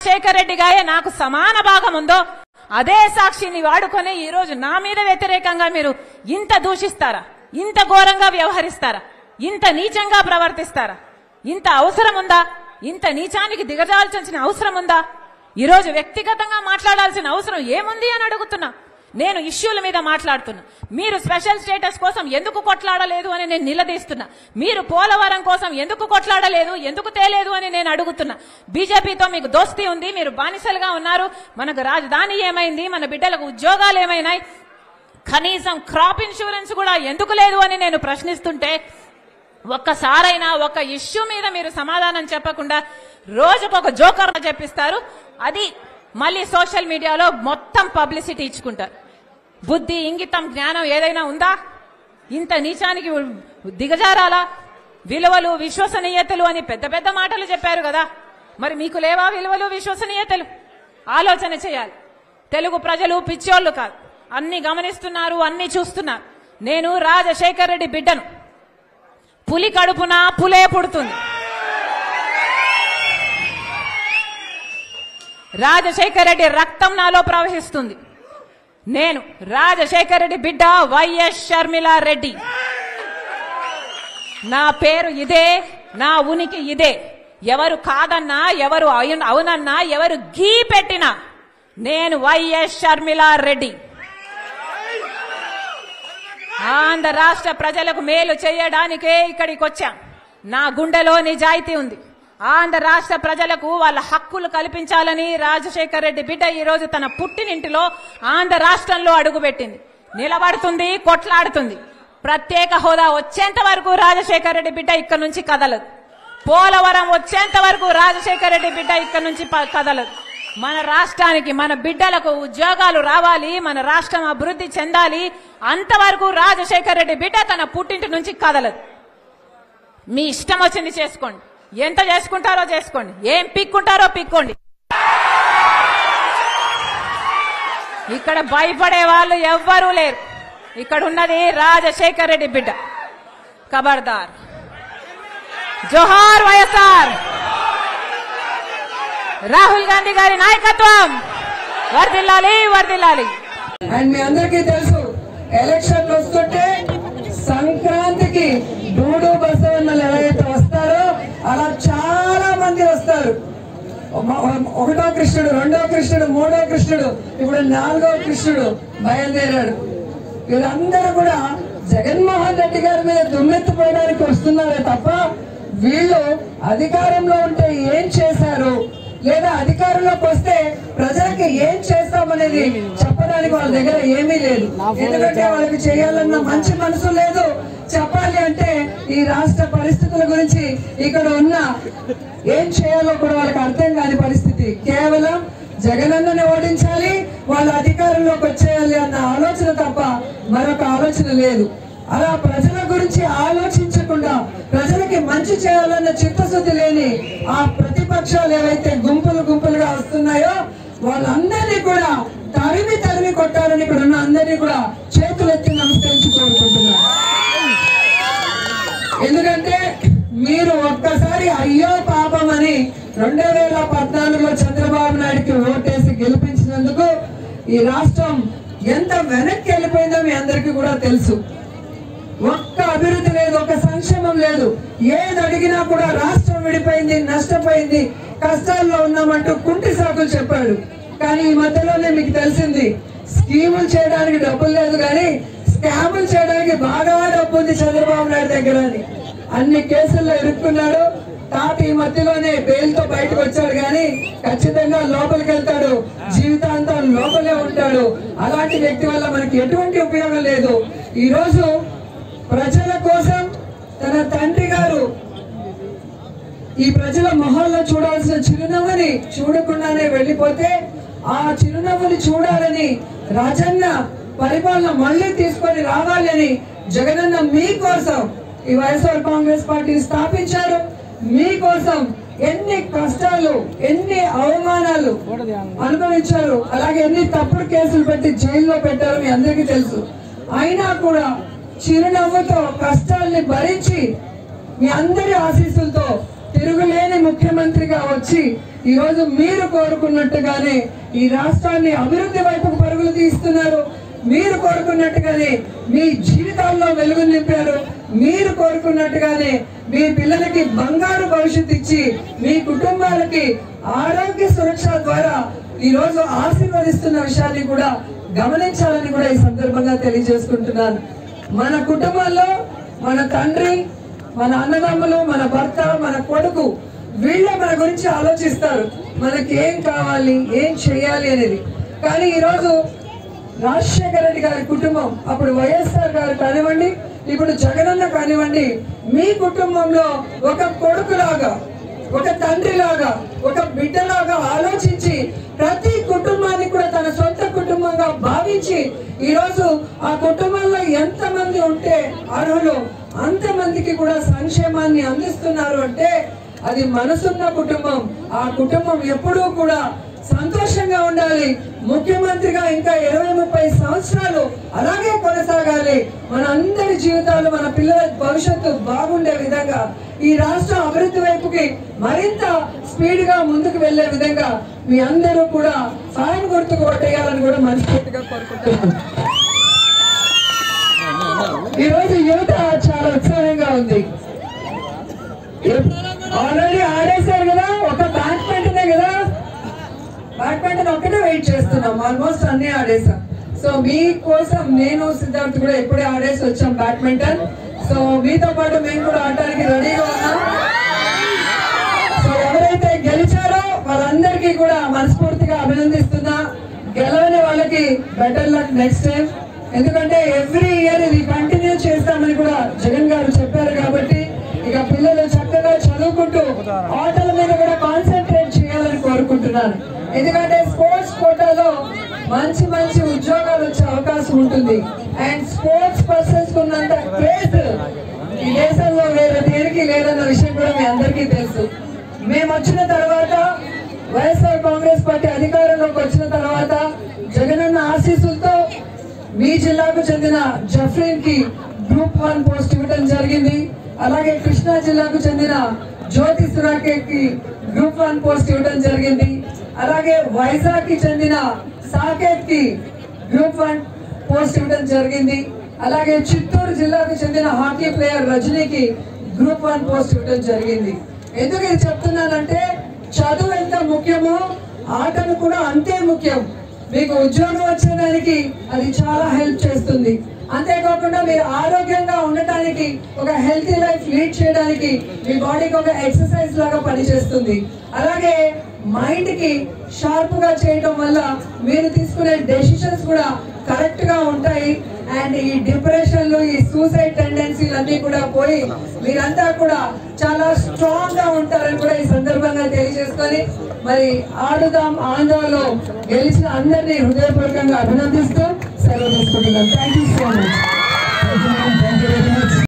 శేఖర్ రెడ్డి గారే నాకు సమాన భాగం ఉందో అదే సాక్షిని వాడుకొని ఈ రోజు నా మీద వ్యతిరేకంగా మీరు ఇంత దూషిస్తారా, ఇంత ఘోరంగా వ్యవహరిస్తారా, ఇంత నీచంగా ప్రవర్తిస్తారా? ఇంత అవసరం ఉందా? ఇంత నీచానికి దిగజాల్చాల్సిన అవసరం ఉందా? ఈ రోజు వ్యక్తిగతంగా మాట్లాడాల్సిన అవసరం ఏముంది అని అడుగుతున్నా. నేను ఇష్యూల మీద మాట్లాడుతున్నా. మీరు స్పెషల్ స్టేటస్ కోసం ఎందుకు కొట్లాడలేదు అని నేను నిలదీస్తున్నా. మీరు పోలవరం కోసం ఎందుకు కొట్లాడలేదు, ఎందుకు తేలేదు అని నేను అడుగుతున్నా. బీజేపీతో మీకు దోస్తీ ఉంది, మీరు బానిసలుగా ఉన్నారు. మనకు రాజధాని ఏమైంది, మన బిడ్డలకు ఉద్యోగాలు ఏమైనాయి, కనీసం క్రాప్ ఇన్సూరెన్స్ కూడా ఎందుకు లేదు అని నేను ప్రశ్నిస్తుంటే ఒక్కసారైనా ఒక ఇష్యూ మీద మీరు సమాధానం చెప్పకుండా రోజుకొక జోకర్ చెప్పిస్తారు. అది మళ్ళీ సోషల్ మీడియాలో మొత్తం పబ్లిసిటీ ఇచ్చుకుంటారు. బుద్ధి, ఇంగితం, జ్ఞానం ఏదైనా ఉందా? ఇంత నీచానికి దిగజారాలా? విలువలు, విశ్వసనీయతలు అని పెద్ద పెద్ద మాటలు చెప్పారు కదా, మరి మీకు లేవా విలువలు, విశ్వసనీయతలు? ఆలోచన చేయాలి. తెలుగు ప్రజలు పిచ్చోళ్లు కాదు, అన్ని గమనిస్తున్నారు, అన్ని చూస్తున్నారు. నేను రాజశేఖర్ రెడ్డి బిడ్డను. పులి కడుపున పులే పుడుతుంది. రాజశేఖర్ రెడ్డి రక్తం నాలో ప్రవహిస్తుంది. నేను రాజశేఖర్ రెడ్డి బిడ్డ వైఎస్ షర్మిలా రెడ్డి. నా పేరు ఇదే, నా ఉనికి ఇదే. ఎవరు కాదన్నా, ఎవరు అవునన్నా, ఎవరు గీ పెట్టినా నేను వైఎస్ షర్మిలా రెడ్డి. ఆంధ్ర రాష్ట్ర ప్రజలకు మేలు చేయడానికే ఇక్కడికి వచ్చా. నా గుండెలో నిజాయితీ ఉంది. ఆంధ్ర రాష్ట్ర ప్రజలకు వాళ్ళ హక్కులు కల్పించాలని రాజశేఖర్ రెడ్డి బిడ్డ ఈ రోజు తన పుట్టినింటిలో ఆంధ్ర రాష్ట్రంలో అడుగుపెట్టింది. నిలబడుతుంది, కొట్లాడుతుంది. ప్రత్యేక హోదా వచ్చేంత వరకు రాజశేఖర్ రెడ్డి బిడ్డ ఇక్కడ నుంచి కదలదు. పోలవరం వచ్చేంత వరకు రాజశేఖర్ రెడ్డి బిడ్డ ఇక్కడ నుంచి కదలదు. మన రాష్ట్రానికి, మన బిడ్డలకు ఉద్యోగాలు రావాలి, మన రాష్ట్రం అభివృద్ధి చెందాలి. అంతవరకు రాజశేఖర్ రెడ్డి బిడ్డ తన పుట్టింటి నుంచి కదలదు. మీ ఇష్టం వచ్చింది చేసుకోండి, ఎంత చేసుకుంటారో చేసుకోండి, ఏం పిక్కుంటారో పిక్కోండి. ఇక్కడ భయపడే వాళ్ళు ఎవ్వరూ లేరు. ఇక్కడ ఉన్నది రాజశేఖర్ రెడ్డి బిడ్డ. ఖబర్దార్. జోహార్ వైఎస్ఆర్. రాహుల్ గాంధీ గారి నాయకత్వం వర్ధిల్లాలి, వర్ధిల్లాలి. అండ్ మీ అందరికీ తెలుసు, ఎలక్షన్లు వస్తుంటే సంక్రాంతికి డూడు బసవన్నలు ఎవరైతే వస్తారో అలా చాలా మంది వస్తారు. ఒకటో కృష్ణుడు, రెండో కృష్ణుడు, మూడో కృష్ణుడు, ఇప్పుడు నాలుగో కృష్ణుడు బయలుదేరాడు. వీళ్ళందరూ కూడా జగన్మోహన్ రెడ్డి గారి మీద దుమ్మెత్తిపోయడానికి వస్తున్నారే తప్ప వీళ్ళు అధికారంలో ఉంటే ఏం చేశారు, లేదా అధికారంలోకి వస్తే ప్రజలకి ఏం చేస్తామనేది చెప్పడానికి వాళ్ళ దగ్గర ఏమీ లేదు. ఎందుకంటే వాళ్ళకి చేయాలన్న మంచి మనసు లేదు. చెప్పాలి అంటే ఈ రాష్ట్ర పరిస్థితుల గురించి, ఇక్కడ ఉన్న ఏం చేయాలో కూడా వాళ్ళకి అర్థం కాని పరిస్థితి. కేవలం జగనన్నని ఓడించాలి, వాళ్ళ అధికారంలోకి వచ్చేయాలి అన్న ఆలోచన తప్ప మరొక ఆలోచన లేదు. అలా ప్రజల గురించి ఆలోచించకుండా ప్రజలకి మంచి చేయాలన్న చిత్తశుద్ధి లేని ఆ ప్రతిపక్షాలు ఏవైతే గుంపులు గుంపులుగా వస్తున్నాయో వాళ్ళందరినీ కూడా తరిమి తరిమి కొట్టాలని ఇక్కడ ఉన్న అందరినీ కూడా చేతులెత్తి నమస్కరించి కోరుకుంటున్నారు. ఎందుకంటే మీరు ఒక్కసారి అయ్యో పాపం అని 2014లో చంద్రబాబు నాయుడుకి ఓటేసి గెలిపించినందుకు ఈ రాష్ట్రం ఎంత వెనక్కి వెళ్ళిపోయిందో మీ అందరికీ కూడా తెలుసు. ఒక్క అభివృద్ధి లేదు, ఒక సంక్షేమం లేదు. ఏది అడిగినా కూడా రాష్ట్రం విడిపోయింది, నష్టపోయింది, కష్టాల్లో ఉన్నామంటూ కుంటి సాకులు చెప్పాడు. కానీ ఈ మధ్యలోనే మీకు తెలిసింది, స్కీములు చేయడానికి డబ్బులు లేదు కానీ స్కాములు చేయడానికి బాగా డబ్బు ఉంది చంద్రబాబు నాయుడు దగ్గర అని అన్ని కేసుల్లో ఇరుక్కున్నాడు. తాత ఈ మధ్యలోనే బెయిల్తో బయటకు వచ్చాడు కానీ ఖచ్చితంగా లోపలికి వెళ్తాడు, జీవితాంతం లోపలే ఉంటాడు. అలాంటి వ్యక్తి వల్ల మనకి ఎటువంటి ఉపయోగం లేదు. ఈ రోజు ప్రజల కోసం తన తండ్రి గారు ఈ ప్రజల మొహాల్లో చూడాల్సిన చిరునవ్వుని చూడకుండానే వెళ్లిపోతే ఆ చిరునవ్వుని చూడాలని రాజన్న పరిపాలన మళ్లీ తీసుకొని రావాలని జగనన్న మీకోసం ఈ వైఎస్ఆర్ కాంగ్రెస్ పార్టీని స్థాపించారు. మీకోసం ఎన్ని కష్టాలు, ఎన్ని అవమానాలు అనుభవించారు, అలాగే ఎన్ని తప్పుడు కేసులు పెట్టి జైల్లో పెట్టారు మీ అందరికీ తెలుసు. అయినా కూడా చిరునవ్వుతో కష్టాల్ని భరించి మీ అందరి ఆశీస్సులతో తిరుగులేని ముఖ్యమంత్రిగా వచ్చి ఈ రోజు మీరు కోరుకున్నట్టుగానే ఈ రాష్ట్రాన్ని అభివృద్ధి వైపుకు పరుగులు తీస్తున్నారు. మీరు కోరుకున్నట్టుగానే మీ జీవితాల్లో వెలుగు నింపారు. మీరు కోరుకున్నట్టుగానే మీ పిల్లలకి బంగారు భవిష్యత్తు ఇచ్చి మీ కుటుంబాలకి ఆరోగ్య సురక్ష ద్వారా ఈ రోజు ఆశీర్వదిస్తున్న విషయాన్ని కూడా గమనించాలని కూడా ఈ సందర్భంగా తెలియజేసుకుంటున్నాను. మన కుటుంబంలో మన తండ్రి, మన అన్నదమ్ములు, మన భర్త, మన కొడుకు వీళ్ళే మన గురించి ఆలోచిస్తారు. మనకి ఏం కావాలి, ఏం చేయాలి అనేది. కానీ ఈరోజు రాజశేఖర రెడ్డి గారి కుటుంబం, అప్పుడు వైఎస్ఆర్ గారు కానివ్వండి, ఇప్పుడు జగనన్న కానివ్వండి, మీ కుటుంబంలో ఒక కొడుకులాగా, ఒక తండ్రిలాగా, ఒక బిడ్డలాగా ఆలోచించి ప్రతి కుటుంబాన్ని కూడా తన సొంత కుటుంబంగా భావించి ఈరోజు ఆ కుటుంబంలో ఎంతమంది ఉంటే అర్హులు అంతమందికి కూడా సంక్షేమాన్ని అందిస్తున్నారు అంటే అది మనసున్న కుటుంబం. ఆ కుటుంబం ఎప్పుడూ కూడా సంతోషంగా ఉండాలి. ముఖ్యమంత్రిగా ఇంకా 20-30 సంవత్సరాలు అలాగే కొనసాగాలి. మన అందరి జీవితాలు, మన పిల్లల భవిష్యత్తు బాగుండే విధంగా, ఈ రాష్ట్ర అభివృద్ధి వైపుకి మరింత స్పీడ్ గా ముందుకు వెళ్లే విధంగా మీ అందరూ కూడా ఫ్యాన్ గుర్తుకు ఓటేయాలని కూడా మనస్ఫూర్తిగా కోరుకుంటున్నాను. ఈ రోజు యువత చాలా ఉత్సాహంగా ఉంది. ఆల్రెడీ ఆడేశారు కదా, ఒక బ్యాడ్మింటనే కదా, బ్యాడ్మింటన్ ఒక్కటే వెయిట్ చేస్తున్నాం. ఆల్మోస్ట్ అన్ని ఆడేసాం. సో మీకోసం నేను సిద్ధార్థ్ కూడా ఎప్పుడే ఆడేసి వచ్చాం బ్యాడ్మింటన్. సో మీతో పాటు మేము కూడా ఆడటానికి రెడీగా ఉన్నాం. సో ఎవరైతే గెలిచారో వాళ్ళందరికీ కూడా మనస్ఫూర్తిగా అభినందిస్తున్నా. గెలవని వాళ్ళకి బెటర్ లక్ నెక్స్ట్ టైం. ఎందుకంటే ఎవ్రీ ఇయర్ ఇది కంటిన్యూ చేస్తామని కూడా జగన్ గారు చెప్పారు. కాబట్టి ఇక పిల్లలు చక్కగా చదువుకుంటూ ఆటల మీద కూడా కాన్సన్ట్రేట్ చేయాలని కోరుకుంటున్నాను. ఎందుకంటే స్పోర్ట్స్ కోటాలో మంచి మంచి ఉద్యోగాలు వచ్చే అవకాశం ఉంటుంది. అండ్ స్పోర్ట్స్ పర్సన్స్ ఉన్నంత క్రేజ్ ఈ దేశంలో వేరే దేనికి లేదన్న విషయం కూడా మీ అందరికీ తెలుసు. మేము వచ్చిన తర్వాత, వైఎస్ఆర్ కాంగ్రెస్ పార్టీ అధికారంలోకి వచ్చిన తర్వాత జగనన్న ఆశీస్సులతో మీ జిల్లాకు చెందిన జఫ్రీన్ కి గ్రూప్ 1 పోస్ట్ ఇవ్వడం జరిగింది. అలాగే కృష్ణా జిల్లాకు చెందిన జ్యోతి సురాకేట్ కి గ్రూప్ 1 పోస్ట్ ఇవ్వడం జరిగింది. అలాగే వైజాగ్ కి చెందిన సాకేత్ కి గ్రూప్ 1 పోస్ట్ ఇవ్వడం జరిగింది. అలాగే చిత్తూరు జిల్లాకు చెందిన హాకీ ప్లేయర్ రజనీకి గ్రూప్ 1 పోస్ట్ ఇవ్వడం జరిగింది. ఎందుకు ఇది చెప్తున్నానంటే చదువు ఎంత ముఖ్యమో ఆటలు కూడా అంతే ముఖ్యం. మీకు ఉద్యోగం వచ్చేదానికి అది చాలా హెల్ప్ చేస్తుంది. అంతేకాకుండా మీరు ఆరోగ్యంగా ఉండటానికి, ఒక హెల్తీ లైఫ్ లీడ్ చేయడానికి మీ బాడీకి ఒక ఎక్సర్సైజ్ లాగా పనిచేస్తుంది. అలాగే మైండ్ కి షార్ప్ గా చేయడం వల్ల మీరు తీసుకునే డెసిషన్స్ కూడా కరెక్ట్ గా ఉంటాయి. అండ్ ఈ డిప్రెషన్లు, ఈ సూసైడ్ టెండెన్సీలు అన్ని కూడా పోయి మీరంతా కూడా చాలా స్ట్రాంగ్ గా ఉంటారని కూడా ఈ సందర్భంగా తెలియజేసుకొని, మరి ఆడుదాం ఆంధ్రలో గెలిచిన అందరినీ హృదయపూర్వకంగా అభినందిస్తూ సెలవు తీసుకుంటున్నాను. Thank you so much.